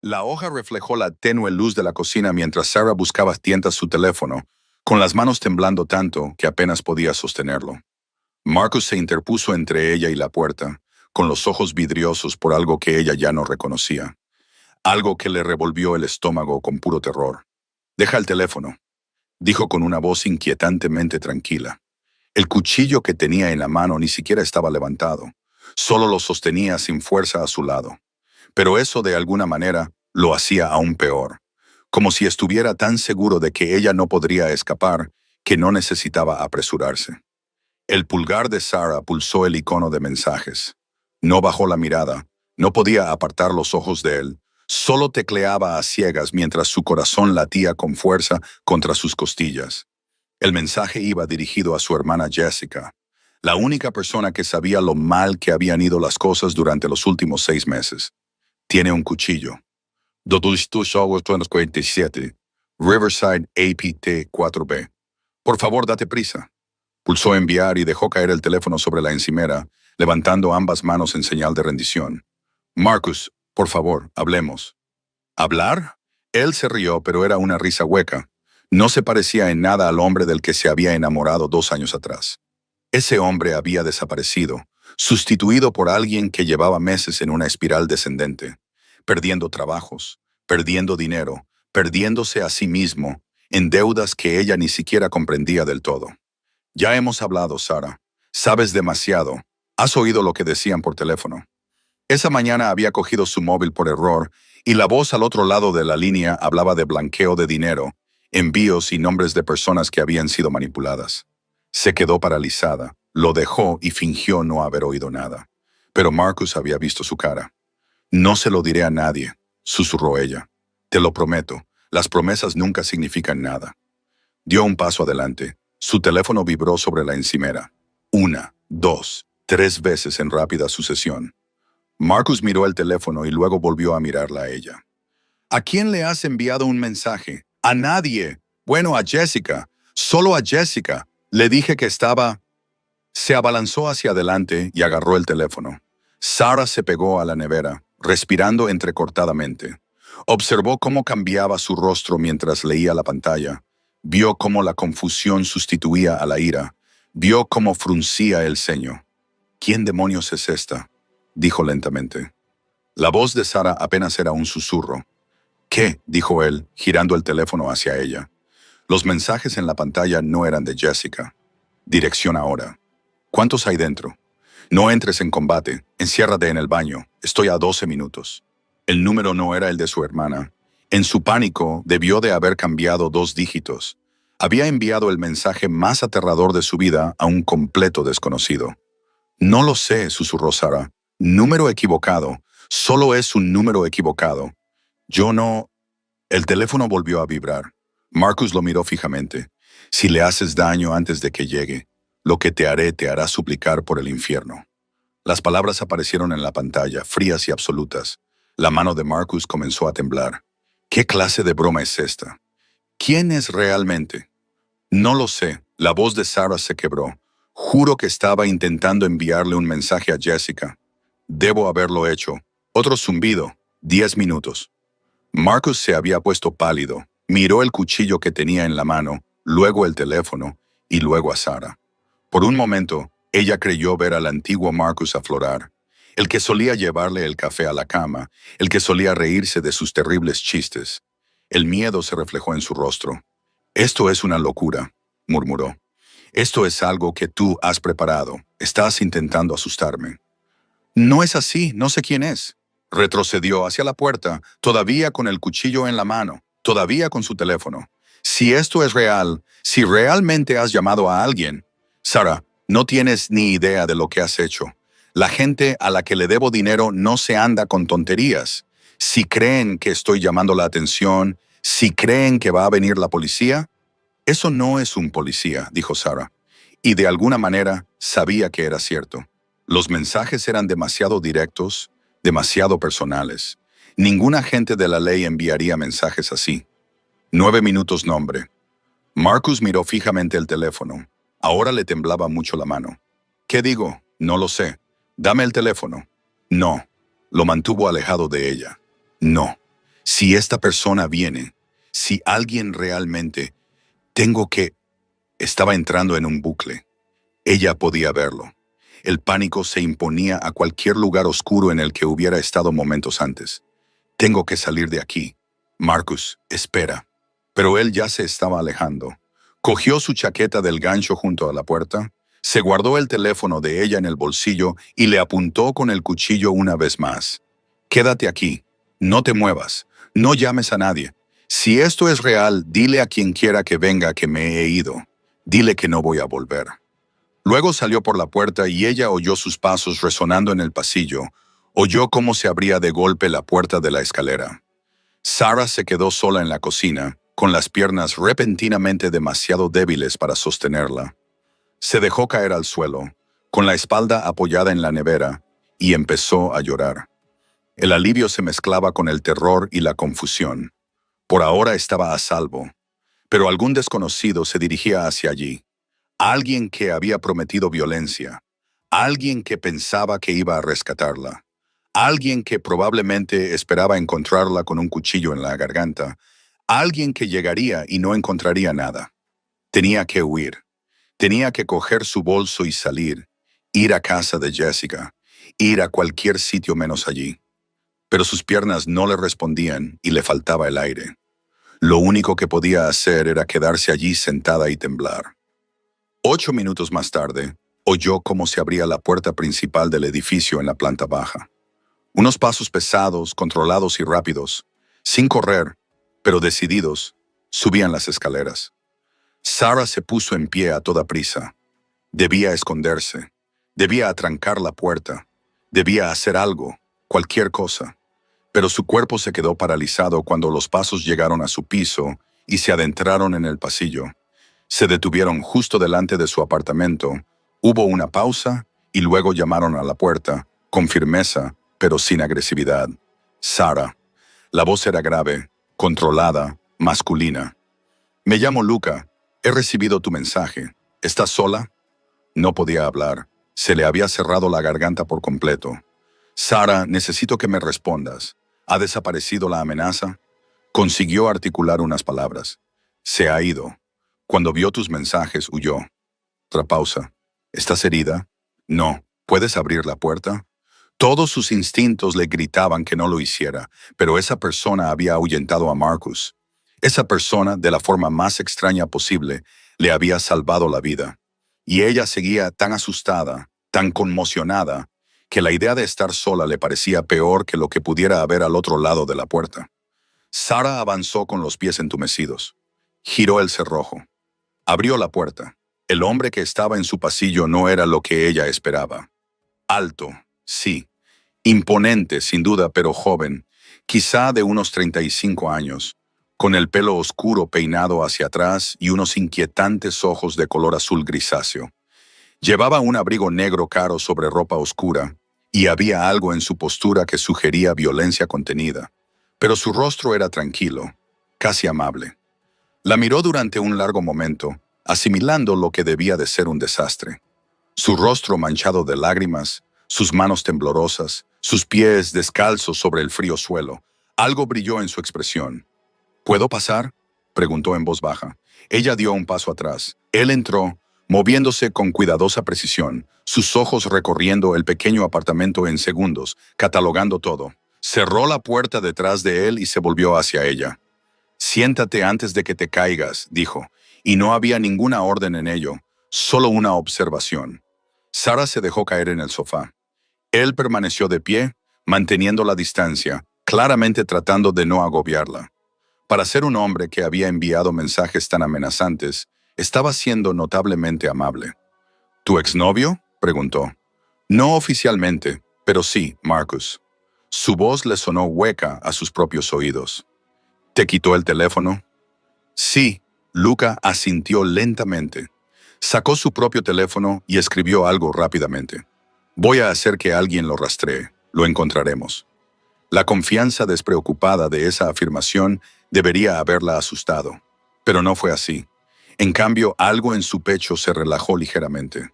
La hoja reflejó la tenue luz de la cocina mientras Sarah buscaba tientas su teléfono, con las manos temblando tanto que apenas podía sostenerlo. Marcus se interpuso entre ella y la puerta, con los ojos vidriosos por algo que ella ya no reconocía. Algo que le revolvió el estómago con puro terror. «Deja el teléfono», dijo con una voz inquietantemente tranquila. El cuchillo que tenía en la mano ni siquiera estaba levantado, solo lo sostenía sin fuerza a su lado. Pero eso de alguna manera lo hacía aún peor, como si estuviera tan seguro de que ella no podría escapar que no necesitaba apresurarse. El pulgar de Sarah pulsó el icono de mensajes. No bajó la mirada, no podía apartar los ojos de él, solo tecleaba a ciegas mientras su corazón latía con fuerza contra sus costillas. El mensaje iba dirigido a su hermana Jessica, la única persona que sabía lo mal que habían ido las cosas durante los últimos 6 meses. Tiene un cuchillo. 247, Riverside APT 4B. Por favor, date prisa. Pulsó enviar y dejó caer el teléfono sobre la encimera, levantando ambas manos en señal de rendición. Marcus, por favor, hablemos. ¿Hablar? Él se rió, pero era una risa hueca. No se parecía en nada al hombre del que se había enamorado 2 años atrás. Ese hombre había desaparecido, sustituido por alguien que llevaba meses en una espiral descendente, perdiendo trabajos, perdiendo dinero, perdiéndose a sí mismo, en deudas que ella ni siquiera comprendía del todo. Ya hemos hablado, Sarah. Sabes demasiado. Has oído lo que decían por teléfono. Esa mañana había cogido su móvil por error y la voz al otro lado de la línea hablaba de blanqueo de dinero, envíos y nombres de personas que habían sido manipuladas. Se quedó paralizada, lo dejó y fingió no haber oído nada. Pero Marcus había visto su cara. «No se lo diré a nadie», susurró ella. «Te lo prometo, las promesas nunca significan nada». Dio un paso adelante. Su teléfono vibró sobre la encimera. 1, 2, 3 veces en rápida sucesión. Marcus miró el teléfono y luego volvió a mirarla a ella. «¿A quién le has enviado un mensaje?» «A nadie. Bueno, a Jessica. Solo a Jessica. Le dije que estaba...» Se abalanzó hacia adelante y agarró el teléfono. Sarah se pegó a la nevera, respirando entrecortadamente. Observó cómo cambiaba su rostro mientras leía la pantalla. Vio cómo la confusión sustituía a la ira. Vio cómo fruncía el ceño. «¿Quién demonios es esta?», dijo lentamente. La voz de Sarah apenas era un susurro. «¿Qué?», dijo él, girando el teléfono hacia ella. Los mensajes en la pantalla no eran de Jessica. «Dirección ahora». «¿Cuántos hay dentro?» «No entres en combate. Enciérrate en el baño. Estoy a 12 minutos». El número no era el de su hermana. En su pánico, debió de haber cambiado 2 dígitos. Había enviado el mensaje más aterrador de su vida a un completo desconocido. «No lo sé», susurró Sarah. «Número equivocado. Solo es un número equivocado. Yo no...» El teléfono volvió a vibrar. Marcus lo miró fijamente. «Si le haces daño antes de que llegue, lo que te haré te hará suplicar por el infierno». Las palabras aparecieron en la pantalla, frías y absolutas. La mano de Marcus comenzó a temblar. ¿Qué clase de broma es esta? ¿Quién es realmente? «No lo sé». La voz de Sarah se quebró. «Juro que estaba intentando enviarle un mensaje a Jessica. Debo haberlo hecho». Otro zumbido. 10 minutos. Marcus se había puesto pálido. Miró el cuchillo que tenía en la mano, luego el teléfono y luego a Sarah. Por un momento, ella creyó ver al antiguo Marcus aflorar. El que solía llevarle el café a la cama, el que solía reírse de sus terribles chistes. El miedo se reflejó en su rostro. «Esto es una locura», murmuró. «Esto es algo que tú has preparado. Estás intentando asustarme». «No es así, no sé quién es». Retrocedió hacia la puerta, todavía con el cuchillo en la mano, todavía con su teléfono. «Si esto es real, si realmente has llamado a alguien...» «Sarah, no tienes ni idea de lo que has hecho. La gente a la que le debo dinero no se anda con tonterías. Si creen que estoy llamando la atención, si creen que va a venir la policía...» «Eso no es un policía», dijo Sarah. Y de alguna manera sabía que era cierto. Los mensajes eran demasiado directos, demasiado personales. Ningún agente de la ley enviaría mensajes así. 9 minutos nombre. Marcus miró fijamente el teléfono. Ahora le temblaba mucho la mano. «¿Qué digo? No lo sé. Dame el teléfono». «No». Lo mantuvo alejado de ella. «No. Si esta persona viene, si alguien realmente, tengo que... Estaba entrando en un bucle. Ella podía verlo. El pánico se imponía a cualquier lugar oscuro en el que hubiera estado momentos antes. Tengo que salir de aquí. Marcus, espera. Pero él ya se estaba alejando. Cogió su chaqueta del gancho junto a la puerta, se guardó el teléfono de ella en el bolsillo y le apuntó con el cuchillo una vez más. Quédate aquí. No te muevas. No llames a nadie. Si esto es real, dile a quien quiera que venga que me he ido. Dile que no voy a volver. Luego salió por la puerta y ella oyó sus pasos resonando en el pasillo. Oyó cómo se abría de golpe la puerta de la escalera. Sarah se quedó sola en la cocina, con las piernas repentinamente demasiado débiles para sostenerla. Se dejó caer al suelo, con la espalda apoyada en la nevera, y empezó a llorar. El alivio se mezclaba con el terror y la confusión. Por ahora estaba a salvo, pero algún desconocido se dirigía hacia allí. Alguien que había prometido violencia. Alguien que pensaba que iba a rescatarla. Alguien que probablemente esperaba encontrarla con un cuchillo en la garganta. Alguien que llegaría y no encontraría nada. Tenía que huir. Tenía que coger su bolso y salir. Ir a casa de Jessica. Ir a cualquier sitio menos allí. Pero sus piernas no le respondían y le faltaba el aire. Lo único que podía hacer era quedarse allí sentada y temblar. 8 minutos más tarde, oyó cómo se abría la puerta principal del edificio en la planta baja. Unos pasos pesados, controlados y rápidos, sin correr, pero decididos, subían las escaleras. Sarah se puso en pie a toda prisa. Debía esconderse, debía atrancar la puerta, debía hacer algo, cualquier cosa. Pero su cuerpo se quedó paralizado cuando los pasos llegaron a su piso y se adentraron en el pasillo. Se detuvieron justo delante de su apartamento. Hubo una pausa y luego llamaron a la puerta, con firmeza, pero sin agresividad. Sarah. La voz era grave, controlada, masculina. Me llamo Luca. He recibido tu mensaje. ¿Estás sola? No podía hablar. Se le había cerrado la garganta por completo. Sarah, necesito que me respondas. ¿Ha desaparecido la amenaza? Consiguió articular unas palabras. Se ha ido. Cuando vio tus mensajes, huyó. Otra pausa. ¿Estás herida? No. ¿Puedes abrir la puerta? Todos sus instintos le gritaban que no lo hiciera, pero esa persona había ahuyentado a Marcus. Esa persona, de la forma más extraña posible, le había salvado la vida. Y ella seguía tan asustada, tan conmocionada, que la idea de estar sola le parecía peor que lo que pudiera haber al otro lado de la puerta. Sarah avanzó con los pies entumecidos. Giró el cerrojo. Abrió la puerta. El hombre que estaba en su pasillo no era lo que ella esperaba. Alto, sí. Imponente, sin duda, pero joven, quizá de unos 35 años, con el pelo oscuro peinado hacia atrás y unos inquietantes ojos de color azul grisáceo. Llevaba un abrigo negro caro sobre ropa oscura, y había algo en su postura que sugería violencia contenida. Pero su rostro era tranquilo, casi amable. La miró durante un largo momento, asimilando lo que debía de ser un desastre. Su rostro manchado de lágrimas, sus manos temblorosas, sus pies descalzos sobre el frío suelo. Algo brilló en su expresión. ¿Puedo pasar?, preguntó en voz baja. Ella dio un paso atrás. Él entró, moviéndose con cuidadosa precisión, sus ojos recorriendo el pequeño apartamento en segundos, catalogando todo. Cerró la puerta detrás de él y se volvió hacia ella. «Siéntate antes de que te caigas», dijo, y no había ninguna orden en ello, solo una observación. Sarah se dejó caer en el sofá. Él permaneció de pie, manteniendo la distancia, claramente tratando de no agobiarla. Para ser un hombre que había enviado mensajes tan amenazantes, estaba siendo notablemente amable. ¿Tu exnovio?, preguntó. No oficialmente, pero sí, Marcus. Su voz le sonó hueca a sus propios oídos. ¿Te quitó el teléfono? Sí, Luca asintió lentamente. Sacó su propio teléfono y escribió algo rápidamente. Voy a hacer que alguien lo rastree. Lo encontraremos. La confianza despreocupada de esa afirmación debería haberla asustado. Pero no fue así. En cambio, algo en su pecho se relajó ligeramente.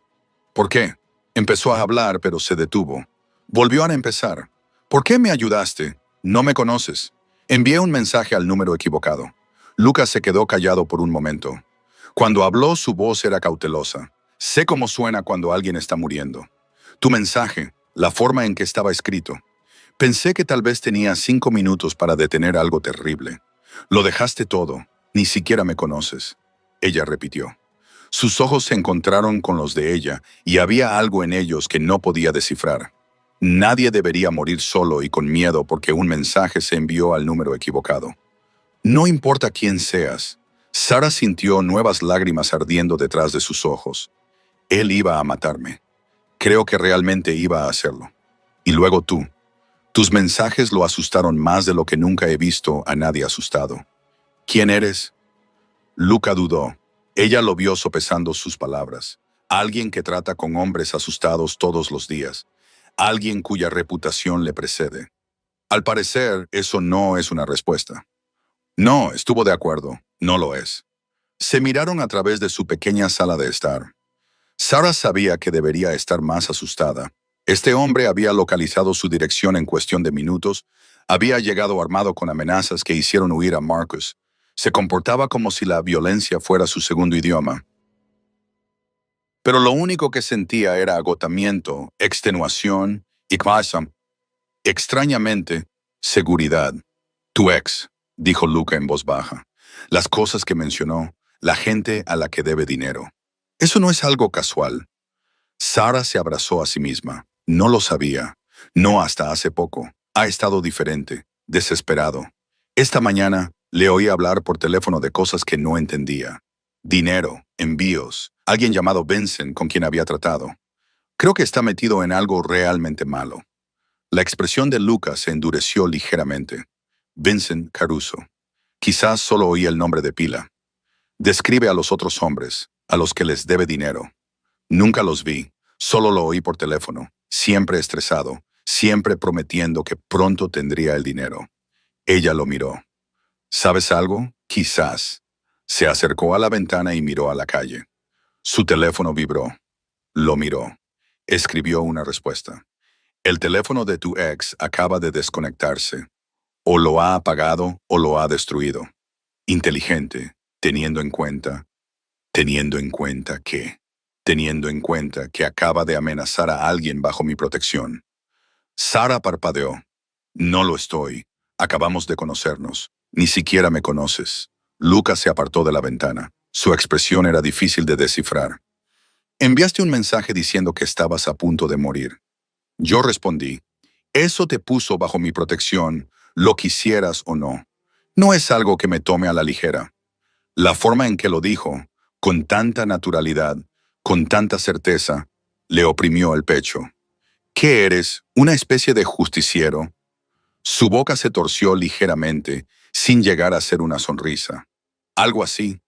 ¿Por qué? Empezó a hablar, pero se detuvo. Volvió a empezar. ¿Por qué me ayudaste? No me conoces. Envié un mensaje al número equivocado. Lucas se quedó callado por un momento. Cuando habló, su voz era cautelosa. Sé cómo suena cuando alguien está muriendo. Tu mensaje, la forma en que estaba escrito. Pensé que tal vez tenía 5 minutos para detener algo terrible. Lo dejaste todo. Ni siquiera me conoces. Ella repitió. Sus ojos se encontraron con los de ella y había algo en ellos que no podía descifrar. Nadie debería morir solo y con miedo porque un mensaje se envió al número equivocado. No importa quién seas. Sara sintió nuevas lágrimas ardiendo detrás de sus ojos. Él iba a matarme. Creo que realmente iba a hacerlo. Y luego tú. Tus mensajes lo asustaron más de lo que nunca he visto a nadie asustado. ¿Quién eres? Luca dudó. Ella lo vio sopesando sus palabras. Alguien que trata con hombres asustados todos los días. Alguien cuya reputación le precede. Al parecer, eso no es una respuesta. No, estuvo de acuerdo. No lo es. Se miraron a través de su pequeña sala de estar. Sara sabía que debería estar más asustada. Este hombre había localizado su dirección en cuestión de minutos, había llegado armado con amenazas que hicieron huir a Marcus. Se comportaba como si la violencia fuera su segundo idioma. Pero lo único que sentía era agotamiento, extenuación y extrañamente, seguridad. Tu ex, dijo Luca en voz baja. Las cosas que mencionó, la gente a la que debe dinero. Eso no es algo casual. Sara se abrazó a sí misma. No lo sabía. No hasta hace poco. Ha estado diferente, desesperado. Esta mañana le oí hablar por teléfono de cosas que no entendía. Dinero, envíos, alguien llamado Vincent con quien había tratado. Creo que está metido en algo realmente malo. La expresión de Lucas se endureció ligeramente. Vincent Caruso. Quizás solo oí el nombre de pila. Describe a los otros hombres, a los que les debe dinero. Nunca los vi, solo lo oí por teléfono, siempre estresado, siempre prometiendo que pronto tendría el dinero. Ella lo miró. ¿Sabes algo? Quizás. Se acercó a la ventana y miró a la calle. Su teléfono vibró. Lo miró. Escribió una respuesta. El teléfono de tu ex acaba de desconectarse. O lo ha apagado o lo ha destruido. Inteligente, teniendo en cuenta que acaba de amenazar a alguien bajo mi protección. Sara parpadeó. No lo estoy. Acabamos de conocernos. Ni siquiera me conoces. Lucas se apartó de la ventana. Su expresión era difícil de descifrar. Enviaste un mensaje diciendo que estabas a punto de morir. Yo respondí, eso te puso bajo mi protección, lo quisieras o no. No es algo que me tome a la ligera. La forma en que lo dijo, con tanta naturalidad, con tanta certeza, le oprimió el pecho. ¿Qué eres? ¿Una especie de justiciero? Su boca se torció ligeramente, sin llegar a ser una sonrisa. Algo así.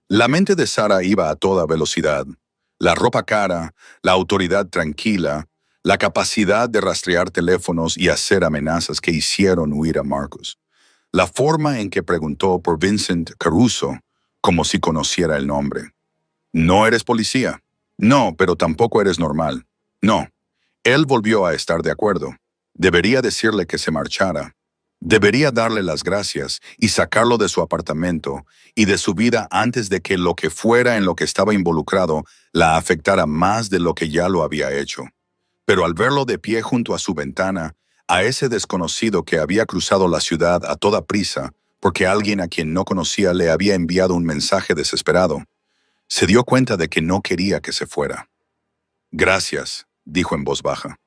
La mente de Sara iba a toda velocidad. La ropa cara, la autoridad tranquila, la capacidad de rastrear teléfonos y hacer amenazas que hicieron huir a Marcus. La forma en que preguntó por Vincent Caruso, como si conociera el nombre. ¿No eres policía? No, pero tampoco eres normal. No. Él volvió a estar de acuerdo. Debería decirle que se marchara. Debería darle las gracias y sacarlo de su apartamento y de su vida antes de que lo que fuera en lo que estaba involucrado la afectara más de lo que ya lo había hecho. Pero al verlo de pie junto a su ventana, a ese desconocido que había cruzado la ciudad a toda prisa porque alguien a quien no conocía le había enviado un mensaje desesperado, se dio cuenta de que no quería que se fuera. Gracias, dijo en voz baja,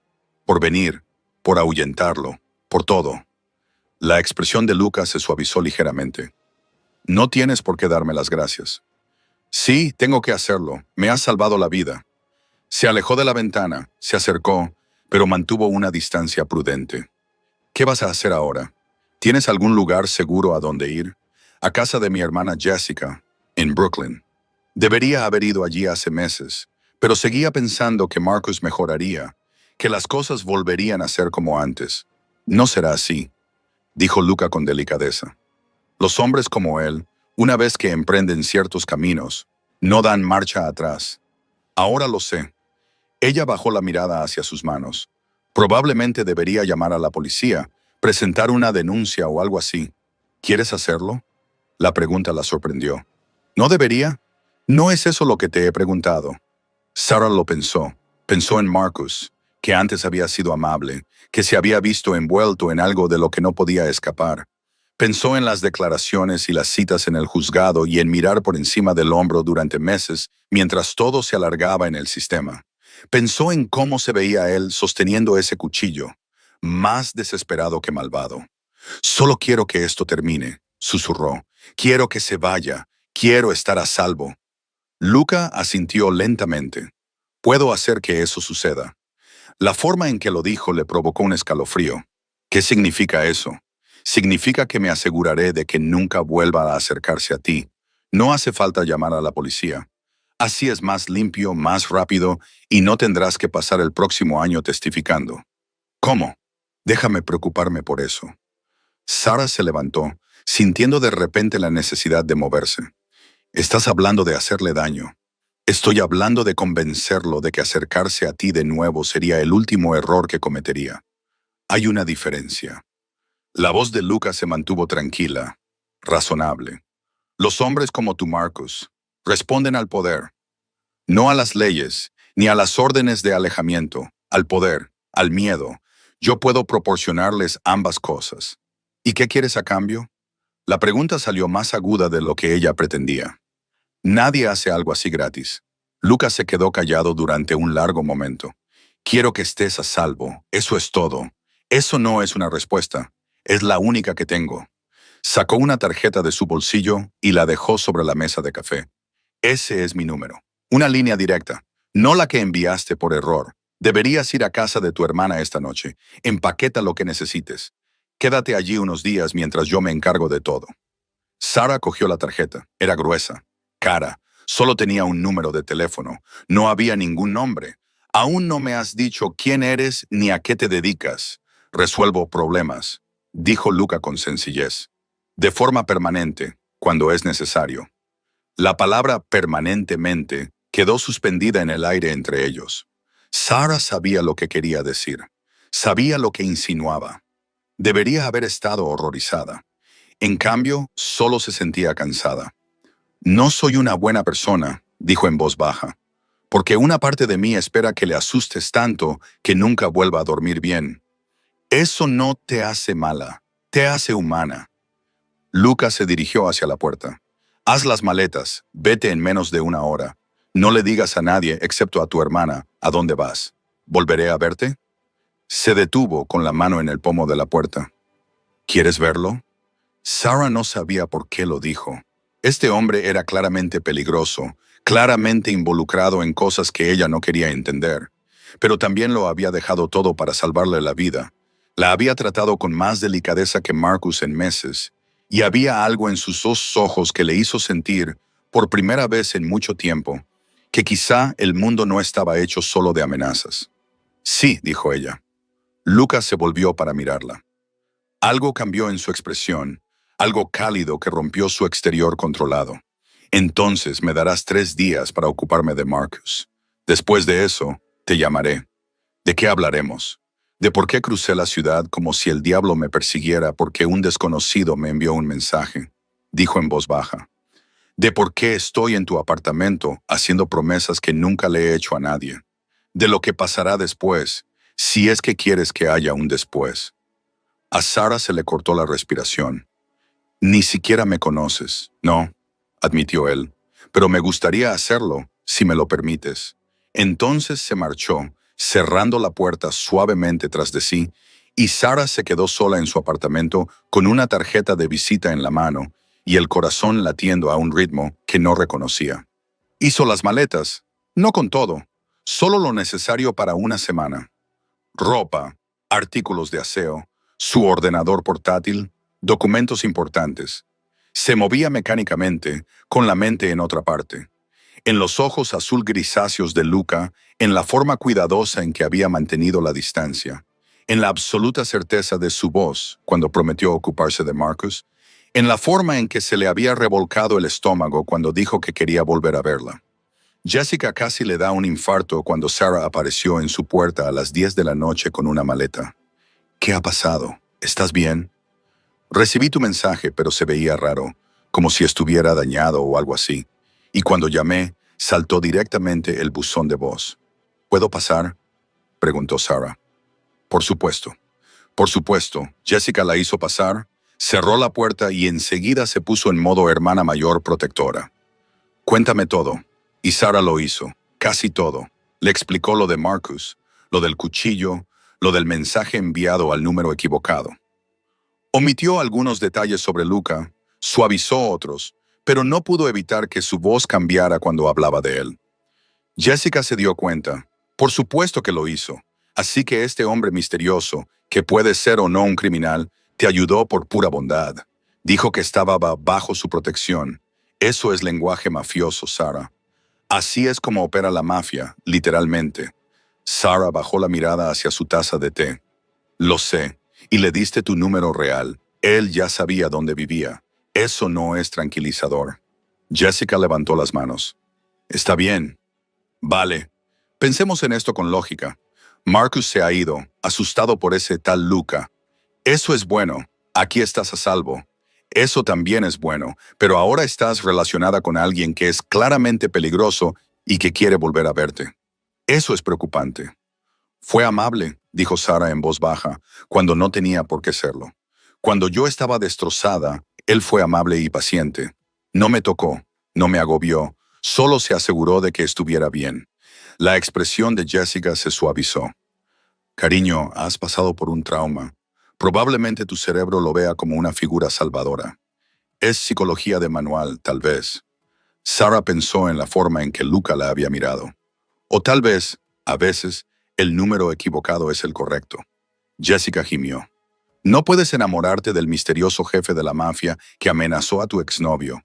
por venir, por ahuyentarlo, por todo. La expresión de Lucas se suavizó ligeramente. No tienes por qué darme las gracias. Sí, tengo que hacerlo. Me has salvado la vida. Se alejó de la ventana, se acercó, pero mantuvo una distancia prudente. ¿Qué vas a hacer ahora? ¿Tienes algún lugar seguro a donde ir? A casa de mi hermana Jessica, en Brooklyn. Debería haber ido allí hace meses, pero seguía pensando que Marcus mejoraría, que las cosas volverían a ser como antes. No será así, dijo Luca con delicadeza. Los hombres como él, una vez que emprenden ciertos caminos, no dan marcha atrás. Ahora lo sé. Ella bajó la mirada hacia sus manos. Probablemente debería llamar a la policía, presentar una denuncia o algo así. ¿Quieres hacerlo? La pregunta la sorprendió. ¿No debería? No es eso lo que te he preguntado. Sarah lo pensó. Pensó en Marcus, que antes había sido amable, que se había visto envuelto en algo de lo que no podía escapar. Pensó en las declaraciones y las citas en el juzgado y en mirar por encima del hombro durante meses mientras todo se alargaba en el sistema. Pensó en cómo se veía él sosteniendo ese cuchillo, más desesperado que malvado. Solo quiero que esto termine, susurró. Quiero que se vaya. Quiero estar a salvo. Luca asintió lentamente. Puedo hacer que eso suceda. La forma en que lo dijo le provocó un escalofrío. ¿Qué significa eso? Significa que me aseguraré de que nunca vuelva a acercarse a ti. No hace falta llamar a la policía. Así es más limpio, más rápido, y no tendrás que pasar el próximo año testificando. ¿Cómo? Déjame preocuparme por eso. Sarah se levantó, sintiendo de repente la necesidad de moverse. Estás hablando de hacerle daño. Estoy hablando de convencerlo de que acercarse a ti de nuevo sería el último error que cometería. Hay una diferencia. La voz de Lucas se mantuvo tranquila, razonable. Los hombres como tú, Marcus, responden al poder, no a las leyes, ni a las órdenes de alejamiento, al poder, al miedo. Yo puedo proporcionarles ambas cosas. ¿Y qué quieres a cambio? La pregunta salió más aguda de lo que ella pretendía. Nadie hace algo así gratis. Lucas se quedó callado durante un largo momento. Quiero que estés a salvo, eso es todo. Eso no es una respuesta, es la única que tengo. Sacó una tarjeta de su bolsillo y la dejó sobre la mesa de café. Ese es mi número. Una línea directa, no la que enviaste por error. Deberías ir a casa de tu hermana esta noche. Empaqueta lo que necesites. Quédate allí unos días mientras yo me encargo de todo. Sarah cogió la tarjeta. Era gruesa, cara. Solo tenía un número de teléfono. No había ningún nombre. Aún no me has dicho quién eres ni a qué te dedicas. Resuelvo problemas, dijo Luca con sencillez. De forma permanente, cuando es necesario. La palabra permanentemente quedó suspendida en el aire entre ellos. Sarah sabía lo que quería decir. Sabía lo que insinuaba. Debería haber estado horrorizada. En cambio, solo se sentía cansada. No soy una buena persona, dijo en voz baja, porque una parte de mí espera que le asustes tanto que nunca vuelva a dormir bien. Eso no te hace mala, te hace humana. Lucas se dirigió hacia la puerta. Haz las maletas, vete en menos de una hora. No le digas a nadie, excepto a tu hermana, a dónde vas. ¿Volveré a verte? Se detuvo con la mano en el pomo de la puerta. ¿Quieres verlo? Sarah no sabía por qué lo dijo. Este hombre era claramente peligroso, claramente involucrado en cosas que ella no quería entender. Pero también lo había dejado todo para salvarle la vida. La había tratado con más delicadeza que Marcus en meses, y había algo en sus dos ojos que le hizo sentir, por primera vez en mucho tiempo, que quizá el mundo no estaba hecho solo de amenazas. Sí, dijo ella. Lucas se volvió para mirarla. Algo cambió en su expresión, algo cálido que rompió su exterior controlado. Entonces me darás 3 días para ocuparme de Marcus. Después de eso, te llamaré. ¿De qué hablaremos? ¿De por qué crucé la ciudad como si el diablo me persiguiera porque un desconocido me envió un mensaje? Dijo en voz baja. ¿De por qué estoy en tu apartamento haciendo promesas que nunca le he hecho a nadie? De lo que pasará después, si es que quieres que haya un después. A Sarah se le cortó la respiración. Ni siquiera me conoces, no, admitió él, pero me gustaría hacerlo, si me lo permites. Entonces se marchó, cerrando la puerta suavemente tras de sí, y Sarah se quedó sola en su apartamento con una tarjeta de visita en la mano y el corazón latiendo a un ritmo que no reconocía. Hizo las maletas, no con todo, solo lo necesario para una semana. Ropa, artículos de aseo, su ordenador portátil, documentos importantes. Se movía mecánicamente, con la mente en otra parte. En los ojos azul grisáceos de Luca, en la forma cuidadosa en que había mantenido la distancia, en la absoluta certeza de su voz cuando prometió ocuparse de Marcus, en la forma en que se le había revolcado el estómago cuando dijo que quería volver a verla. Jessica casi le da un infarto cuando Sarah apareció en su puerta a las 10 de la noche con una maleta. ¿Qué ha pasado? ¿Estás bien? Recibí tu mensaje, pero se veía raro, como si estuviera dañado o algo así. Y cuando llamé, saltó directamente el buzón de voz. ¿Puedo pasar?, preguntó Sarah. Por supuesto. Por supuesto, Jessica la hizo pasar, cerró la puerta y enseguida se puso en modo hermana mayor protectora. Cuéntame todo. Y Sarah lo hizo, casi todo. Le explicó lo de Marcus, lo del cuchillo, lo del mensaje enviado al número equivocado. Omitió algunos detalles sobre Luca, suavizó otros, pero no pudo evitar que su voz cambiara cuando hablaba de él. Jessica se dio cuenta. Por supuesto que lo hizo. Así que este hombre misterioso, que puede ser o no un criminal, te ayudó por pura bondad. Dijo que estaba bajo su protección. Eso es lenguaje mafioso, Sarah. Así es como opera la mafia, literalmente. Sarah bajó la mirada hacia su taza de té. Lo sé, y le diste tu número real. Él ya sabía dónde vivía. Eso no es tranquilizador. Jessica levantó las manos. Está bien. Vale. Pensemos en esto con lógica. Marcus se ha ido, asustado por ese tal Luca. Eso es bueno. Aquí estás a salvo. Eso también es bueno, pero ahora estás relacionada con alguien que es claramente peligroso y que quiere volver a verte. Eso es preocupante. Fue amable, dijo Sarah en voz baja, cuando no tenía por qué serlo. Cuando yo estaba destrozada, él fue amable y paciente. No me tocó, no me agobió, solo se aseguró de que estuviera bien. La expresión de Jessica se suavizó. Cariño, has pasado por un trauma. Probablemente tu cerebro lo vea como una figura salvadora. Es psicología de manual, tal vez. Sarah pensó en la forma en que Luca la había mirado. O tal vez, a veces, el número equivocado es el correcto. Jessica gimió. No puedes enamorarte del misterioso jefe de la mafia que amenazó a tu exnovio.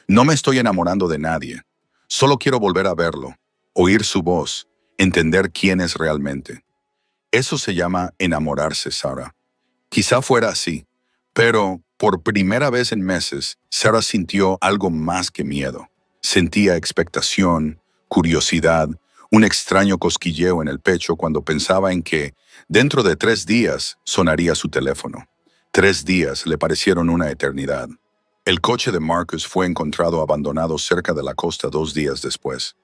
No me estoy enamorando de nadie. Solo quiero volver a verlo, oír su voz, entender quién es realmente. Eso se llama enamorarse, Sarah. Quizá fuera así, pero por primera vez en meses, Sarah sintió algo más que miedo. Sentía expectación, curiosidad, un extraño cosquilleo en el pecho cuando pensaba en que, dentro de 3 días, sonaría su teléfono. 3 días le parecieron una eternidad. El coche de Marcus fue encontrado abandonado cerca de la costa 2 días después.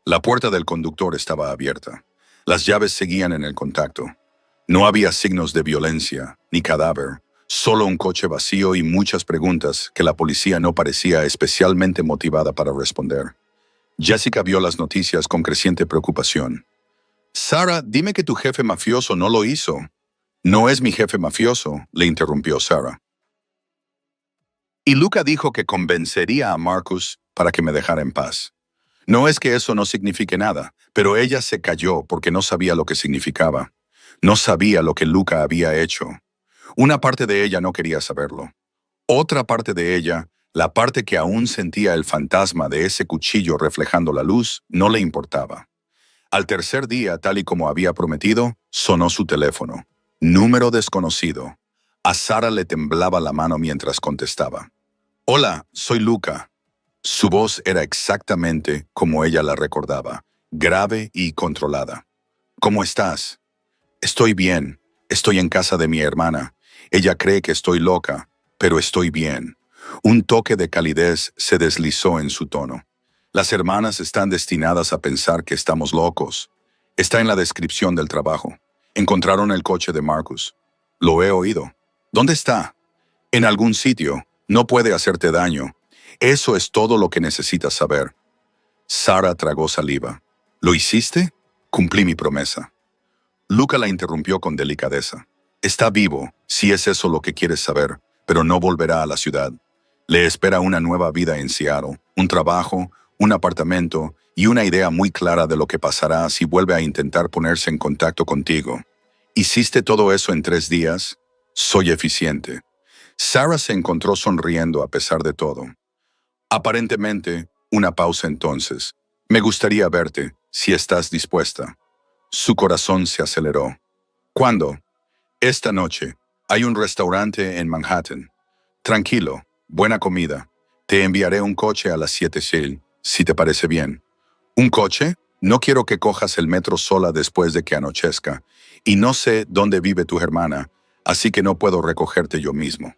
La puerta del conductor estaba abierta. Las llaves seguían en el contacto. No había signos de violencia, ni cadáver, solo un coche vacío y muchas preguntas que la policía no parecía especialmente motivada para responder. Jessica vio las noticias con creciente preocupación. Sarah, dime que tu jefe mafioso no lo hizo. No es mi jefe mafioso, le interrumpió Sarah. Y Luca dijo que convencería a Marcus para que me dejara en paz. No es que eso no signifique nada, pero ella se calló porque no sabía lo que significaba. No sabía lo que Luca había hecho. Una parte de ella no quería saberlo. Otra parte de ella, la parte que aún sentía el fantasma de ese cuchillo reflejando la luz, no le importaba. Al tercer día, tal y como había prometido, sonó su teléfono. Número desconocido. A Sarah le temblaba la mano mientras contestaba. Hola, soy Luca. Su voz era exactamente como ella la recordaba, grave y controlada. ¿Cómo estás? Estoy bien. Estoy en casa de mi hermana. Ella cree que estoy loca, pero estoy bien. Un toque de calidez se deslizó en su tono. Las hermanas están destinadas a pensar que estamos locos. Está en la descripción del trabajo. Encontraron el coche de Marcus. Lo he oído. ¿Dónde está? En algún sitio. No puede hacerte daño. Eso es todo lo que necesitas saber. Sarah tragó saliva. ¿Lo hiciste? Cumplí mi promesa. Luca la interrumpió con delicadeza. Está vivo, si es eso lo que quieres saber, pero no volverá a la ciudad. Le espera una nueva vida en Seattle, un trabajo, un apartamento y una idea muy clara de lo que pasará si vuelve a intentar ponerse en contacto contigo. ¿Hiciste todo eso en 3 días? Soy eficiente. Sarah se encontró sonriendo a pesar de todo. Aparentemente, una pausa entonces. Me gustaría verte, si estás dispuesta. Su corazón se aceleró. ¿Cuándo? Esta noche. Hay un restaurante en Manhattan. Tranquilo, buena comida. Te enviaré un coche a las 7:00, si te parece bien. ¿Un coche? No quiero que cojas el metro sola después de que anochezca. Y no sé dónde vive tu hermana, así que no puedo recogerte yo mismo.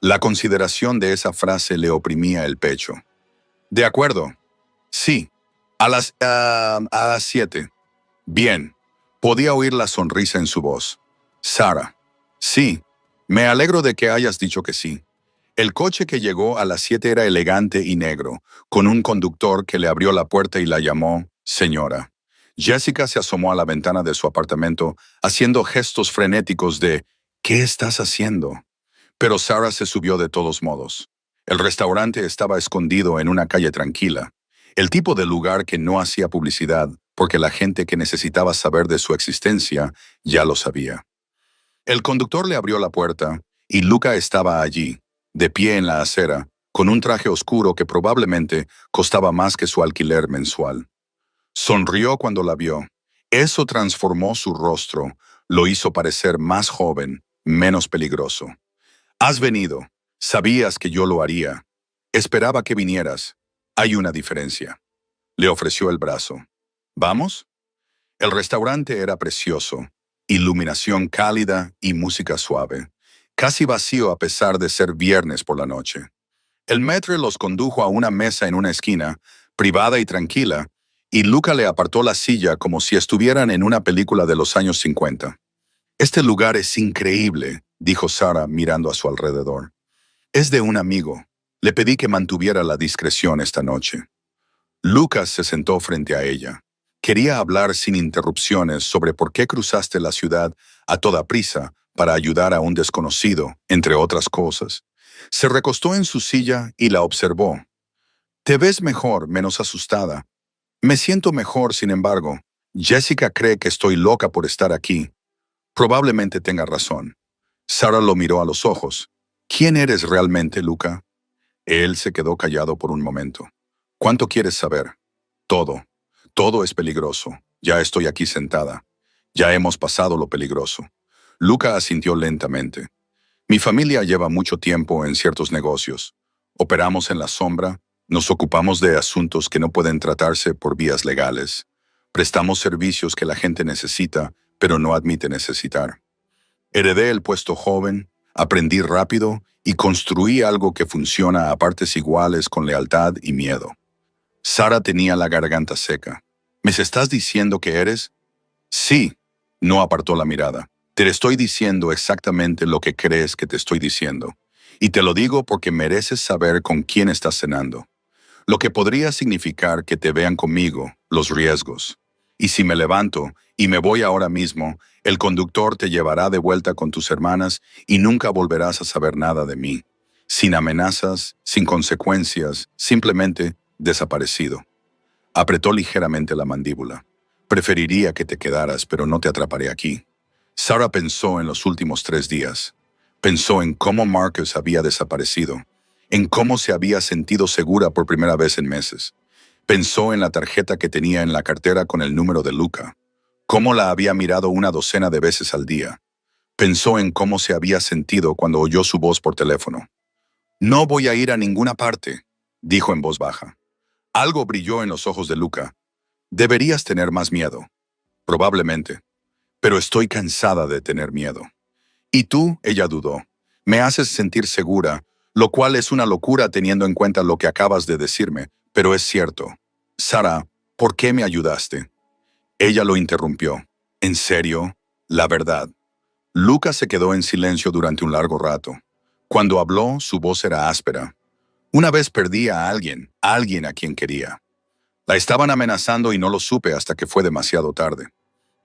La consideración de esa frase le oprimía el pecho. De acuerdo. Sí. A las 7. Bien. Podía oír la sonrisa en su voz. Sara. Sí. Me alegro de que hayas dicho que sí. El coche que llegó a las 7 era elegante y negro, con un conductor que le abrió la puerta y la llamó señora. Jessica se asomó a la ventana de su apartamento, haciendo gestos frenéticos de ¿qué estás haciendo? Pero Sara se subió de todos modos. El restaurante estaba escondido en una calle tranquila, el tipo de lugar que no hacía publicidad porque la gente que necesitaba saber de su existencia ya lo sabía. El conductor le abrió la puerta y Luca estaba allí, de pie en la acera, con un traje oscuro que probablemente costaba más que su alquiler mensual. Sonrió cuando la vio. Eso transformó su rostro, lo hizo parecer más joven, menos peligroso. Has venido. Sabías que yo lo haría. Esperaba que vinieras. Hay una diferencia. Le ofreció el brazo. ¿Vamos? El restaurante era precioso. Iluminación cálida y música suave. Casi vacío a pesar de ser viernes por la noche. El maître los condujo a una mesa en una esquina, privada y tranquila, y Luca le apartó la silla como si estuvieran en una película de los años 50. Este lugar es increíble, dijo Sara mirando a su alrededor. Es de un amigo. Le pedí que mantuviera la discreción esta noche. Lucas se sentó frente a ella. Quería hablar sin interrupciones sobre por qué cruzaste la ciudad a toda prisa para ayudar a un desconocido, entre otras cosas. Se recostó en su silla y la observó. Te ves mejor, menos asustada. Me siento mejor, sin embargo. Jessica cree que estoy loca por estar aquí. Probablemente tenga razón. Sara lo miró a los ojos. ¿Quién eres realmente, Luca? Él se quedó callado por un momento. ¿Cuánto quieres saber? Todo. Todo es peligroso. Ya estoy aquí sentada. Ya hemos pasado lo peligroso. Luca asintió lentamente. Mi familia lleva mucho tiempo en ciertos negocios. Operamos en la sombra, nos ocupamos de asuntos que no pueden tratarse por vías legales. Prestamos servicios que la gente necesita, pero no admite necesitar. Heredé el puesto joven, aprendí rápido y construí algo que funciona a partes iguales con lealtad y miedo. Sara tenía la garganta seca. ¿Me estás diciendo que eres? Sí. No apartó la mirada. Te estoy diciendo exactamente lo que crees que te estoy diciendo. Y te lo digo porque mereces saber con quién estás cenando. Lo que podría significar que te vean conmigo, los riesgos. Y si me levanto y me voy ahora mismo, el conductor te llevará de vuelta con tus hermanas y nunca volverás a saber nada de mí. Sin amenazas, sin consecuencias, simplemente desaparecido. Apretó ligeramente la mandíbula. Preferiría que te quedaras, pero no te atraparé aquí. Sara pensó en los últimos 3 días. Pensó en cómo Marcus había desaparecido, en cómo se había sentido segura por primera vez en meses. Pensó en la tarjeta que tenía en la cartera con el número de Luca, cómo la había mirado una docena de veces al día. Pensó en cómo se había sentido cuando oyó su voz por teléfono. No voy a ir a ninguna parte, dijo en voz baja. Algo brilló en los ojos de Luca. Deberías tener más miedo. Probablemente. Pero estoy cansada de tener miedo. ¿Y tú? Ella dudó. Me haces sentir segura, lo cual es una locura teniendo en cuenta lo que acabas de decirme, pero es cierto. Sara, ¿por qué me ayudaste? Ella lo interrumpió. ¿En serio? La verdad. Lucas se quedó en silencio durante un largo rato. Cuando habló, su voz era áspera. Una vez perdí a alguien a quien quería. La estaban amenazando y no lo supe hasta que fue demasiado tarde.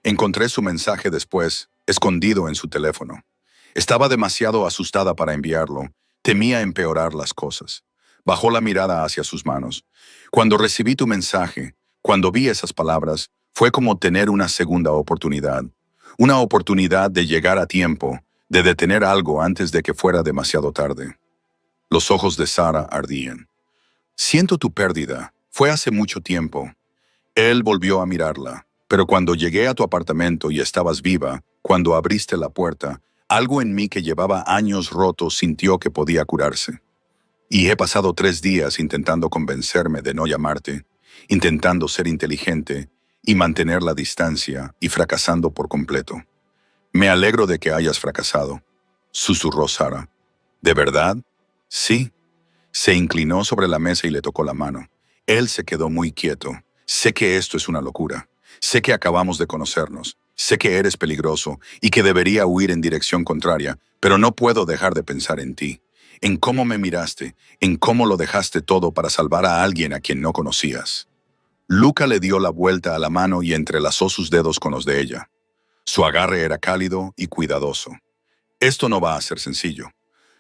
Encontré su mensaje después, escondido en su teléfono. Estaba demasiado asustada para enviarlo. Temía empeorar las cosas. Bajó la mirada hacia sus manos. Cuando recibí tu mensaje, cuando vi esas palabras, fue como tener una segunda oportunidad. Una oportunidad de llegar a tiempo, de detener algo antes de que fuera demasiado tarde. Los ojos de Sara ardían. Siento tu pérdida. Fue hace mucho tiempo. Él volvió a mirarla. Pero cuando llegué a tu apartamento y estabas viva, cuando abriste la puerta, algo en mí que llevaba años roto sintió que podía curarse. Y he pasado 3 días intentando convencerme de no llamarte, intentando ser inteligente y mantener la distancia y fracasando por completo. Me alegro de que hayas fracasado, susurró Sara. ¿De verdad? Sí. Se inclinó sobre la mesa y le tocó la mano. Él se quedó muy quieto. Sé que esto es una locura. Sé que acabamos de conocernos. Sé que eres peligroso y que debería huir en dirección contraria, pero no puedo dejar de pensar en ti, en cómo me miraste, en cómo lo dejaste todo para salvar a alguien a quien no conocías. Luca le dio la vuelta a la mano y entrelazó sus dedos con los de ella. Su agarre era cálido y cuidadoso. Esto no va a ser sencillo.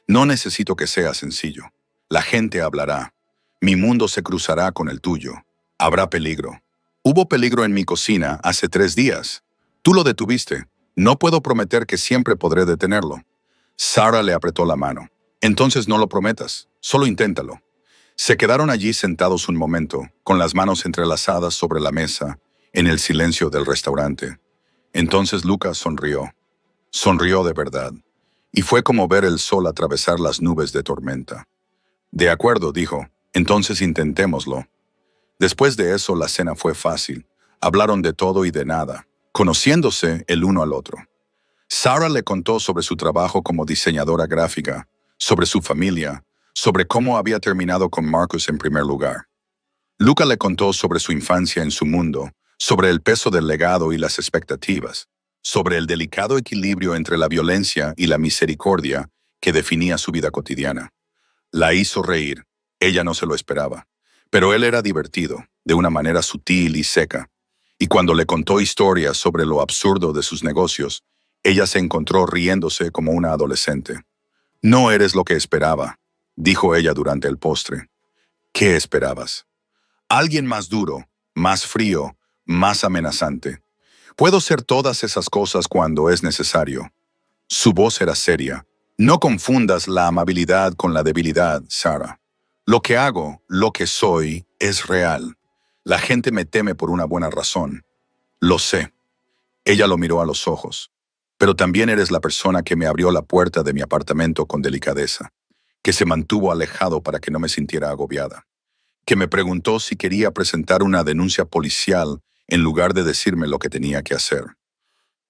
No necesito que sea sencillo. La gente hablará. Mi mundo se cruzará con el tuyo. Habrá peligro. Hubo peligro en mi cocina hace 3 días. Tú lo detuviste. No puedo prometer que siempre podré detenerlo. Sarah le apretó la mano. Entonces no lo prometas. Solo inténtalo. Se quedaron allí sentados un momento, con las manos entrelazadas sobre la mesa, en el silencio del restaurante. Entonces Lucas sonrió. Sonrió de verdad. Y fue como ver el sol atravesar las nubes de tormenta. De acuerdo, dijo. Entonces intentémoslo. Después de eso, la cena fue fácil. Hablaron de todo y de nada, conociéndose el uno al otro. Sarah le contó sobre su trabajo como diseñadora gráfica, sobre su familia, sobre cómo había terminado con Marcus en primer lugar. Luca le contó sobre su infancia en su mundo, sobre el peso del legado y las expectativas, sobre el delicado equilibrio entre la violencia y la misericordia que definía su vida cotidiana. La hizo reír. Ella no se lo esperaba. Pero él era divertido, de una manera sutil y seca. Y cuando le contó historias sobre lo absurdo de sus negocios, ella se encontró riéndose como una adolescente. No eres lo que esperaba, dijo ella durante el postre. ¿Qué esperabas? Alguien más duro, más frío, más amenazante. Puedo ser todas esas cosas cuando es necesario. Su voz era seria. No confundas la amabilidad con la debilidad, Sarah. Lo que hago, lo que soy, es real. La gente me teme por una buena razón. Lo sé. Ella lo miró a los ojos. Pero también eres la persona que me abrió la puerta de mi apartamento con delicadeza, que se mantuvo alejado para que no me sintiera agobiada, que me preguntó si quería presentar una denuncia policial en lugar de decirme lo que tenía que hacer.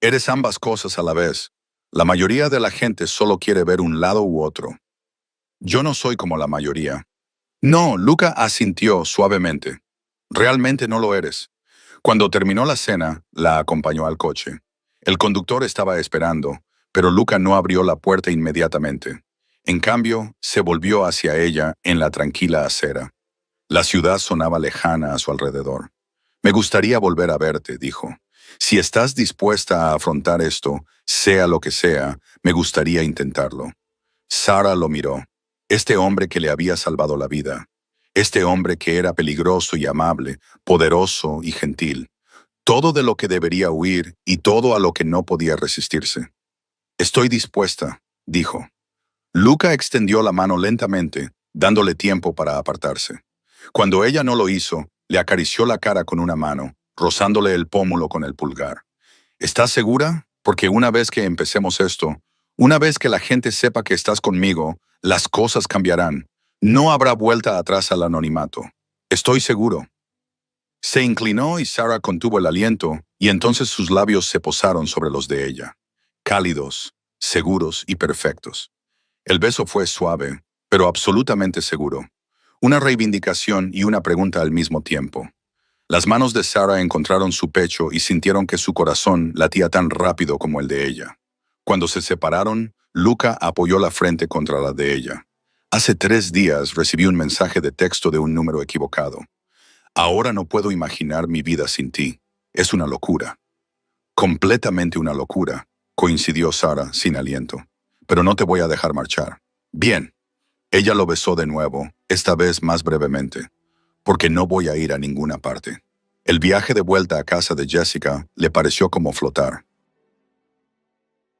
Eres ambas cosas a la vez. La mayoría de la gente solo quiere ver un lado u otro. Yo no soy como la mayoría. No, Luca asintió suavemente. Realmente no lo eres. Cuando terminó la cena, la acompañó al coche. El conductor estaba esperando, pero Luca no abrió la puerta inmediatamente. En cambio, se volvió hacia ella en la tranquila acera. La ciudad sonaba lejana a su alrededor. Me gustaría volver a verte, dijo. Si estás dispuesta a afrontar esto, sea lo que sea, me gustaría intentarlo. Sarah lo miró. Este hombre que le había salvado la vida. Este hombre que era peligroso y amable, poderoso y gentil. Todo de lo que debería huir y todo a lo que no podía resistirse. Estoy dispuesta, dijo. Luca extendió la mano lentamente, dándole tiempo para apartarse. Cuando ella no lo hizo, le acarició la cara con una mano, rozándole el pómulo con el pulgar. ¿Estás segura? Porque una vez que empecemos esto, una vez que la gente sepa que estás conmigo, las cosas cambiarán. No habrá vuelta atrás al anonimato. Estoy seguro. Se inclinó y Sarah contuvo el aliento, y entonces sus labios se posaron sobre los de ella, cálidos, seguros y perfectos. El beso fue suave, pero absolutamente seguro. Una reivindicación y una pregunta al mismo tiempo. Las manos de Sarah encontraron su pecho y sintieron que su corazón latía tan rápido como el de ella. Cuando se separaron, Luca apoyó la frente contra la de ella. Hace 3 días recibí un mensaje de texto de un número equivocado. Ahora no puedo imaginar mi vida sin ti. Es una locura. Completamente una locura, coincidió Sarah sin aliento. Pero no te voy a dejar marchar. Bien. Ella lo besó de nuevo, esta vez más brevemente. Porque no voy a ir a ninguna parte. El viaje de vuelta a casa de Jessica le pareció como flotar.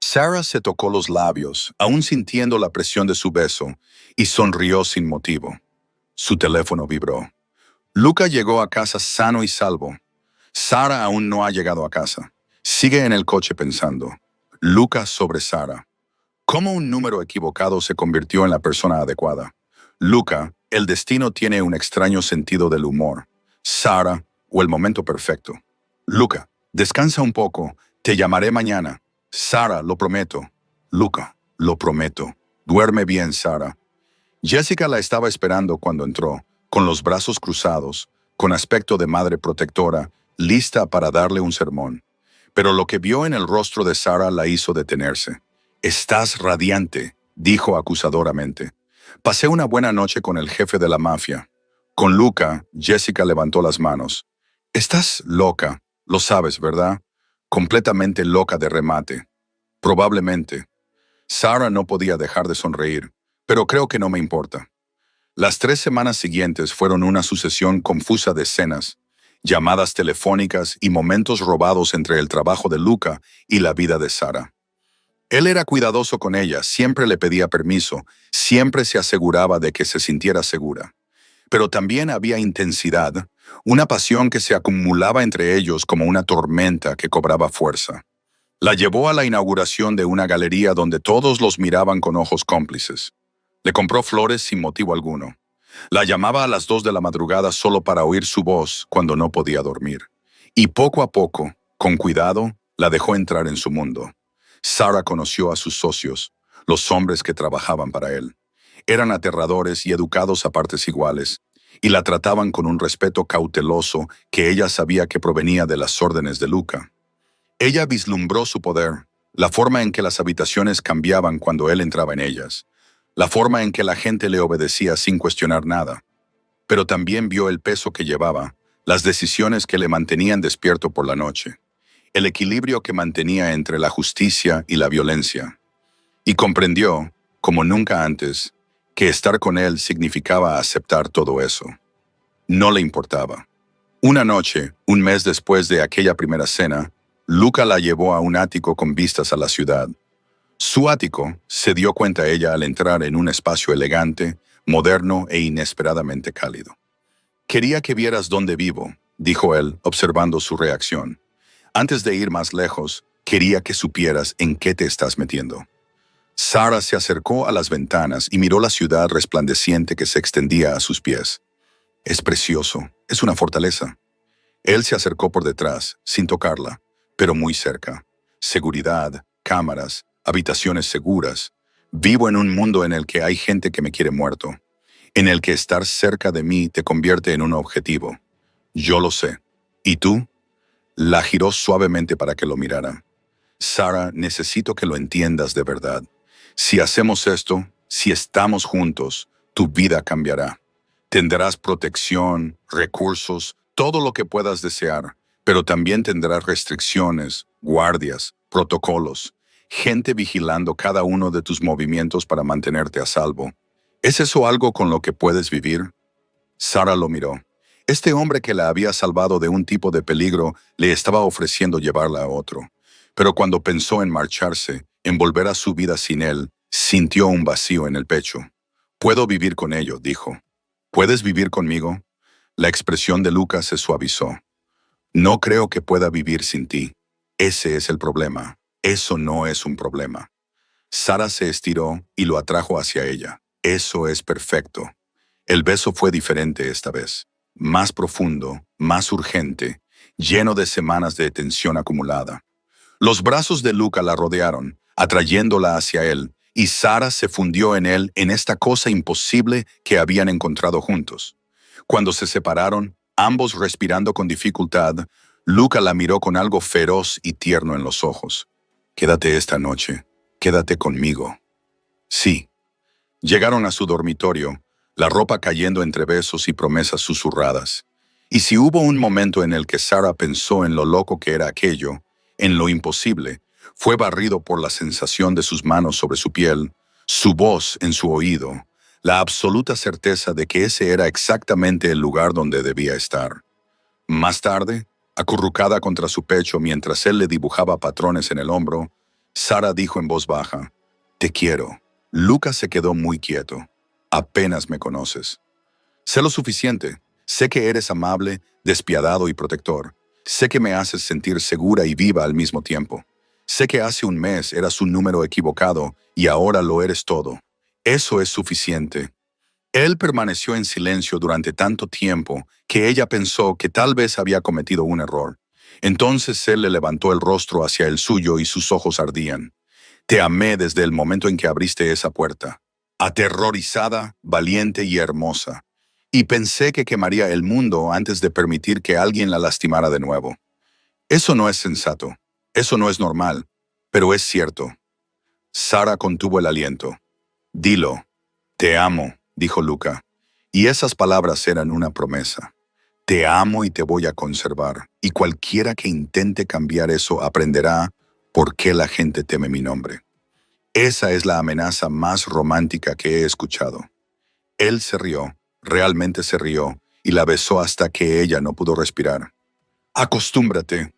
Sarah se tocó los labios, aún sintiendo la presión de su beso, y sonrió sin motivo. Su teléfono vibró. Luca llegó a casa sano y salvo. Sarah aún no ha llegado a casa. Sigue en el coche pensando. Luca sobre Sarah. ¿Cómo un número equivocado se convirtió en la persona adecuada? Luca, el destino tiene un extraño sentido del humor. Sarah, o el momento perfecto. Luca, descansa un poco. Te llamaré mañana. Sarah, lo prometo. Luca, lo prometo. Duerme bien, Sara. Jessica la estaba esperando cuando entró, con los brazos cruzados, con aspecto de madre protectora, lista para darle un sermón. Pero lo que vio en el rostro de Sara la hizo detenerse. «Estás radiante», dijo acusadoramente. «Pasé una buena noche con el jefe de la mafia». Con Luca, Jessica levantó las manos. «Estás loca, lo sabes, ¿verdad? Completamente loca de remate». «Probablemente». Sara no podía dejar de sonreír, pero creo que no me importa. Las 3 semanas siguientes fueron una sucesión confusa de escenas, llamadas telefónicas y momentos robados entre el trabajo de Luca y la vida de Sara. Él era cuidadoso con ella, siempre le pedía permiso, siempre se aseguraba de que se sintiera segura. Pero también había intensidad, una pasión que se acumulaba entre ellos como una tormenta que cobraba fuerza. La llevó a la inauguración de una galería donde todos los miraban con ojos cómplices. Le compró flores sin motivo alguno. La llamaba a las 2 de la madrugada solo para oír su voz cuando no podía dormir. Y poco a poco, con cuidado, la dejó entrar en su mundo. Sara conoció a sus socios, los hombres que trabajaban para él. Eran aterradores y educados a partes iguales, y la trataban con un respeto cauteloso que ella sabía que provenía de las órdenes de Luca. Ella vislumbró su poder, la forma en que las habitaciones cambiaban cuando él entraba en ellas, la forma en que la gente le obedecía sin cuestionar nada. Pero también vio el peso que llevaba, las decisiones que le mantenían despierto por la noche, el equilibrio que mantenía entre la justicia y la violencia. Y comprendió, como nunca antes, que estar con él significaba aceptar todo eso. No le importaba. Una noche, un mes después de aquella primera cena, Luca la llevó a un ático con vistas a la ciudad. Su ático, se dio cuenta ella al entrar en un espacio elegante, moderno e inesperadamente cálido. «Quería que vieras dónde vivo», dijo él, observando su reacción. «Antes de ir más lejos, quería que supieras en qué te estás metiendo». Sara se acercó a las ventanas y miró la ciudad resplandeciente que se extendía a sus pies. «Es precioso, es una fortaleza». Él se acercó por detrás, sin tocarla, pero muy cerca. Seguridad, cámaras, habitaciones seguras. Vivo en un mundo en el que hay gente que me quiere muerto, en el que estar cerca de mí te convierte en un objetivo. Yo lo sé. ¿Y tú? La giró suavemente para que lo mirara. Sara, necesito que lo entiendas de verdad. Si hacemos esto, si estamos juntos, tu vida cambiará. Tendrás protección, recursos, todo lo que puedas desear, pero también tendrás restricciones, guardias, protocolos, gente vigilando cada uno de tus movimientos para mantenerte a salvo. ¿Es eso algo con lo que puedes vivir? Sara lo miró. Este hombre que la había salvado de un tipo de peligro le estaba ofreciendo llevarla a otro. Pero cuando pensó en marcharse, en volver a su vida sin él, sintió un vacío en el pecho. «Puedo vivir con ello», dijo. «¿Puedes vivir conmigo?» La expresión de Lucas se suavizó. «No creo que pueda vivir sin ti. Ese es el problema. Eso no es un problema». Sara se estiró y lo atrajo hacia ella. «Eso es perfecto». El beso fue diferente esta vez. Más profundo, más urgente, lleno de semanas de tensión acumulada. Los brazos de Luca la rodearon, atrayéndola hacia él, y Sara se fundió en él en esta cosa imposible que habían encontrado juntos. Cuando se separaron, ambos respirando con dificultad, Luca la miró con algo feroz y tierno en los ojos. «Quédate esta noche. Quédate conmigo». Sí. Llegaron a su dormitorio, la ropa cayendo entre besos y promesas susurradas. Y si hubo un momento en el que Sara pensó en lo loco que era aquello, en lo imposible, fue barrido por la sensación de sus manos sobre su piel, su voz en su oído, la absoluta certeza de que ese era exactamente el lugar donde debía estar. Más tarde, acurrucada contra su pecho mientras él le dibujaba patrones en el hombro, Sara dijo en voz baja: «Te quiero». Lucas se quedó muy quieto. «Apenas me conoces». «Sé lo suficiente. Sé que eres amable, despiadado y protector. Sé que me haces sentir segura y viva al mismo tiempo. Sé que hace un mes eras un número equivocado y ahora lo eres todo. Eso es suficiente». Él permaneció en silencio durante tanto tiempo que ella pensó que tal vez había cometido un error. Entonces él le levantó el rostro hacia el suyo y sus ojos ardían. Te amé desde el momento en que abriste esa puerta, aterrorizada, valiente y hermosa, y pensé que quemaría el mundo antes de permitir que alguien la lastimara de nuevo. Eso no es sensato, eso no es normal, pero es cierto. Sara contuvo el aliento. Dilo. Te amo, dijo Luca, y esas palabras eran una promesa. Te amo y te voy a conservar, y cualquiera que intente cambiar eso aprenderá por qué la gente teme mi nombre. Esa es la amenaza más romántica que he escuchado. Él se rió, realmente se rió, y la besó hasta que ella no pudo respirar. Acostúmbrate.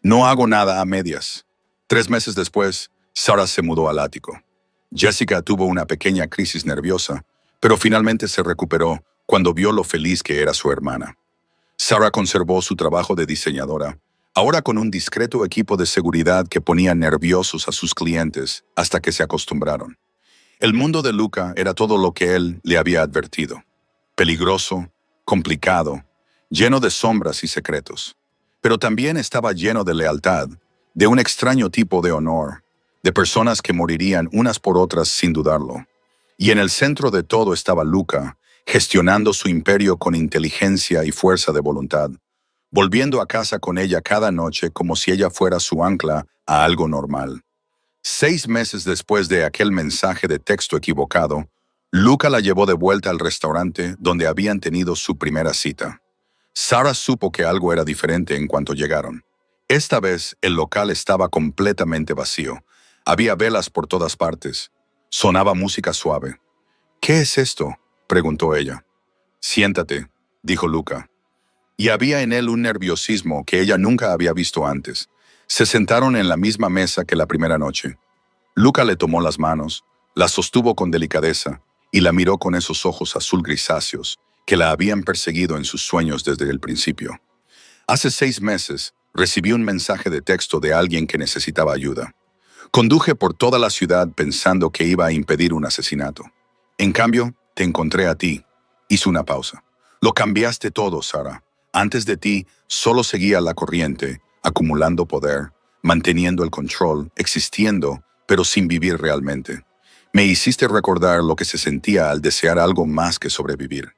No hago nada a medias. 3 meses después, Sarah se mudó al ático. Jessica tuvo una pequeña crisis nerviosa, pero finalmente se recuperó cuando vio lo feliz que era su hermana. Sarah conservó su trabajo de diseñadora, ahora con un discreto equipo de seguridad que ponía nerviosos a sus clientes hasta que se acostumbraron. El mundo de Luca era todo lo que él le había advertido. Peligroso, complicado, lleno de sombras y secretos. Pero también estaba lleno de lealtad, de un extraño tipo de honor, de personas que morirían unas por otras sin dudarlo. Y en el centro de todo estaba Luca, gestionando su imperio con inteligencia y fuerza de voluntad, volviendo a casa con ella cada noche como si ella fuera su ancla a algo normal. 6 meses después de aquel mensaje de texto equivocado, Luca la llevó de vuelta al restaurante donde habían tenido su primera cita. Sarah supo que algo era diferente en cuanto llegaron. Esta vez el local estaba completamente vacío. Había velas por todas partes. Sonaba música suave. ¿Qué es esto?, preguntó ella. Siéntate, dijo Luca. Y había en él un nerviosismo que ella nunca había visto antes. Se sentaron en la misma mesa que la primera noche. Luca le tomó las manos, la sostuvo con delicadeza y la miró con esos ojos azul grisáceos que la habían perseguido en sus sueños desde el principio. Hace 6 meses recibí un mensaje de texto de alguien que necesitaba ayuda. Conduje por toda la ciudad pensando que iba a impedir un asesinato. En cambio, te encontré a ti. Hizo una pausa. Lo cambiaste todo, Sarah. Antes de ti, solo seguía la corriente, acumulando poder, manteniendo el control, existiendo, pero sin vivir realmente. Me hiciste recordar lo que se sentía al desear algo más que sobrevivir,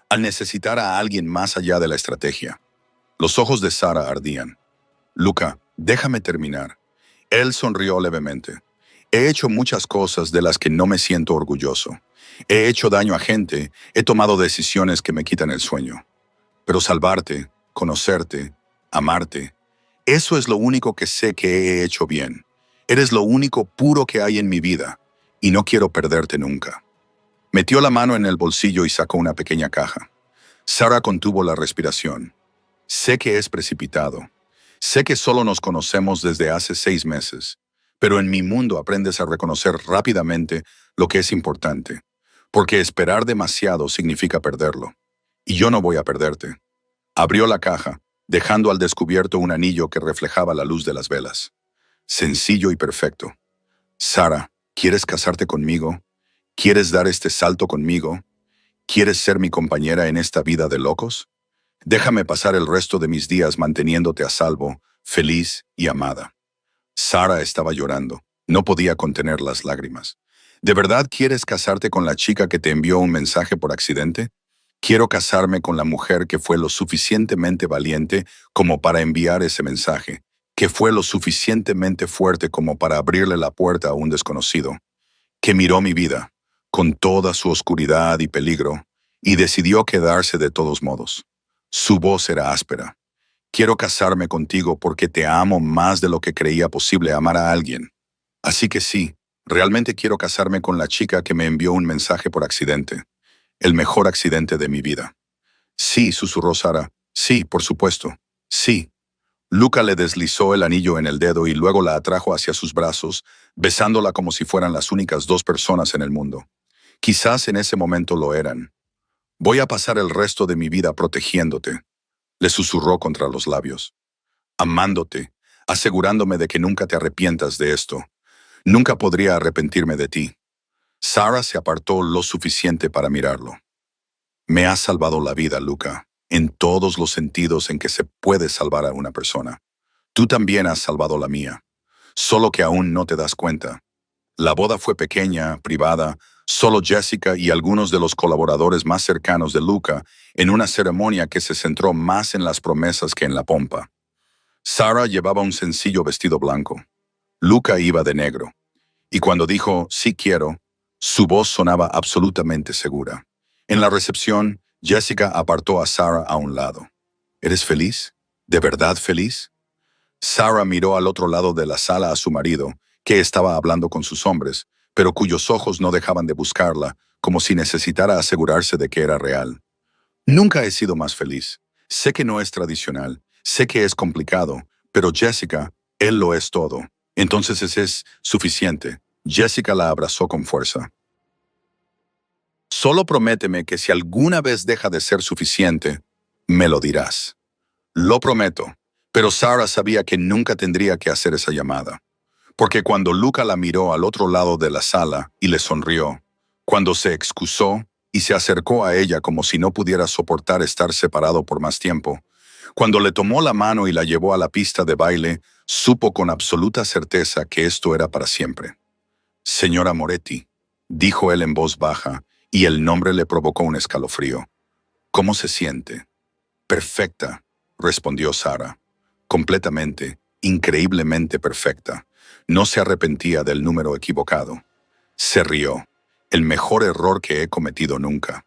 al necesitar a alguien más allá de la estrategia. Los ojos de Sarah ardían. Luca, déjame terminar. Él sonrió levemente. He hecho muchas cosas de las que no me siento orgulloso. He hecho daño a gente, he tomado decisiones que me quitan el sueño. Pero salvarte, conocerte, amarte, eso es lo único que sé que he hecho bien. Eres lo único puro que hay en mi vida, y no quiero perderte nunca. Metió la mano en el bolsillo y sacó una pequeña caja. Sarah contuvo la respiración. Sé que es precipitado. Sé que solo nos conocemos desde hace 6 meses, pero en mi mundo aprendes a reconocer rápidamente lo que es importante, porque esperar demasiado significa perderlo. Y yo no voy a perderte. Abrió la caja, dejando al descubierto un anillo que reflejaba la luz de las velas. Sencillo y perfecto. Sarah, ¿quieres casarte conmigo? ¿Quieres dar este salto conmigo? ¿Quieres ser mi compañera en esta vida de locos? Déjame pasar el resto de mis días manteniéndote a salvo, feliz y amada. Sarah estaba llorando. No podía contener las lágrimas. ¿De verdad quieres casarte con la chica que te envió un mensaje por accidente? Quiero casarme con la mujer que fue lo suficientemente valiente como para enviar ese mensaje, que fue lo suficientemente fuerte como para abrirle la puerta a un desconocido, que miró mi vida, con toda su oscuridad y peligro, y decidió quedarse de todos modos. Su voz era áspera. Quiero casarme contigo porque te amo más de lo que creía posible amar a alguien. Así que sí, realmente quiero casarme con la chica que me envió un mensaje por accidente. El mejor accidente de mi vida. Sí, susurró Sarah. Sí, por supuesto. Sí. Luca le deslizó el anillo en el dedo y luego la atrajo hacia sus brazos, besándola como si fueran las únicas 2 personas en el mundo. Quizás en ese momento lo eran. Voy a pasar el resto de mi vida protegiéndote, le susurró contra los labios. Amándote, asegurándome de que nunca te arrepientas de esto. Nunca podría arrepentirme de ti. Sarah se apartó lo suficiente para mirarlo. Me has salvado la vida, Luca, en todos los sentidos en que se puede salvar a una persona. Tú también has salvado la mía, solo que aún no te das cuenta. La boda fue pequeña, privada, solo Jessica y algunos de los colaboradores más cercanos de Luca, en una ceremonia que se centró más en las promesas que en la pompa. Sarah llevaba un sencillo vestido blanco. Luca iba de negro. Y cuando dijo «sí quiero», su voz sonaba absolutamente segura. En la recepción, Jessica apartó a Sarah a un lado. ¿Eres feliz? ¿De verdad feliz? Sarah miró al otro lado de la sala a su marido, que estaba hablando con sus hombres, pero cuyos ojos no dejaban de buscarla, como si necesitara asegurarse de que era real. Nunca he sido más feliz. Sé que no es tradicional, sé que es complicado, pero Jessica, él lo es todo. Entonces ese es suficiente. Jessica la abrazó con fuerza. Solo prométeme que si alguna vez deja de ser suficiente, me lo dirás. Lo prometo. Pero Sarah sabía que nunca tendría que hacer esa llamada. Porque cuando Luca la miró al otro lado de la sala y le sonrió, cuando se excusó y se acercó a ella como si no pudiera soportar estar separado por más tiempo, cuando le tomó la mano y la llevó a la pista de baile, supo con absoluta certeza que esto era para siempre. Señora Moretti, dijo él en voz baja, y el nombre le provocó un escalofrío. ¿Cómo se siente? Perfecta, respondió Sarah. Completamente, increíblemente perfecta. No se arrepentía del número equivocado. Se rió. El mejor error que he cometido nunca.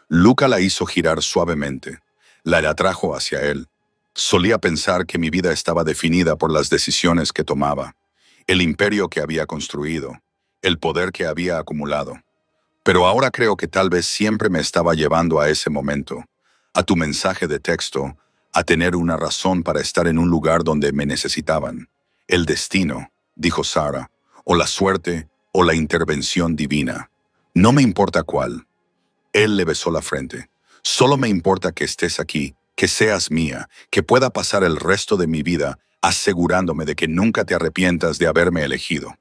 Luca la hizo girar suavemente. La atrajo hacia él. Solía pensar que mi vida estaba definida por las decisiones que tomaba, el imperio que había construido, el poder que había acumulado. Pero ahora creo que tal vez siempre me estaba llevando a ese momento, a tu mensaje de texto, a tener una razón para estar en un lugar donde me necesitaban. El destino, dijo Sarah, o la suerte, o la intervención divina. No me importa cuál. Él le besó la frente. Solo me importa que estés aquí, que seas mía, que pueda pasar el resto de mi vida asegurándome de que nunca te arrepientas de haberme elegido.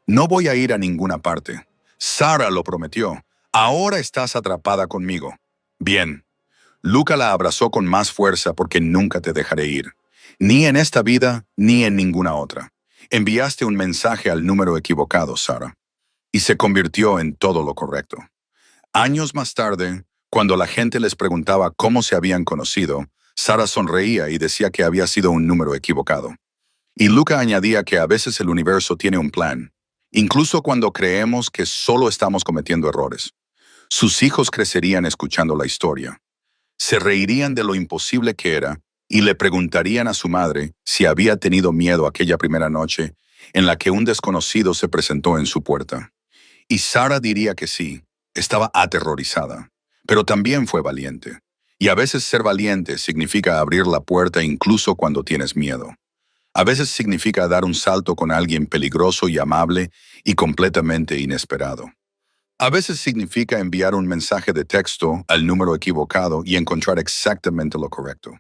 No voy a ir a ninguna parte. Sarah lo prometió. Ahora estás atrapada conmigo. Bien. Luca la abrazó con más fuerza porque nunca te dejaré ir. Ni en esta vida, ni en ninguna otra. Enviaste un mensaje al número equivocado, Sarah. Y se convirtió en todo lo correcto. Años más tarde, cuando la gente les preguntaba cómo se habían conocido, Sarah sonreía y decía que había sido un número equivocado. Y Luca añadía que a veces el universo tiene un plan, incluso cuando creemos que solo estamos cometiendo errores. Sus hijos crecerían escuchando la historia. Se reirían de lo imposible que era y le preguntarían a su madre si había tenido miedo aquella primera noche en la que un desconocido se presentó en su puerta. Y Sarah diría que sí, estaba aterrorizada, pero también fue valiente. Y a veces ser valiente significa abrir la puerta incluso cuando tienes miedo. A veces significa dar un salto con alguien peligroso y amable y completamente inesperado. A veces significa enviar un mensaje de texto al número equivocado y encontrar exactamente lo correcto.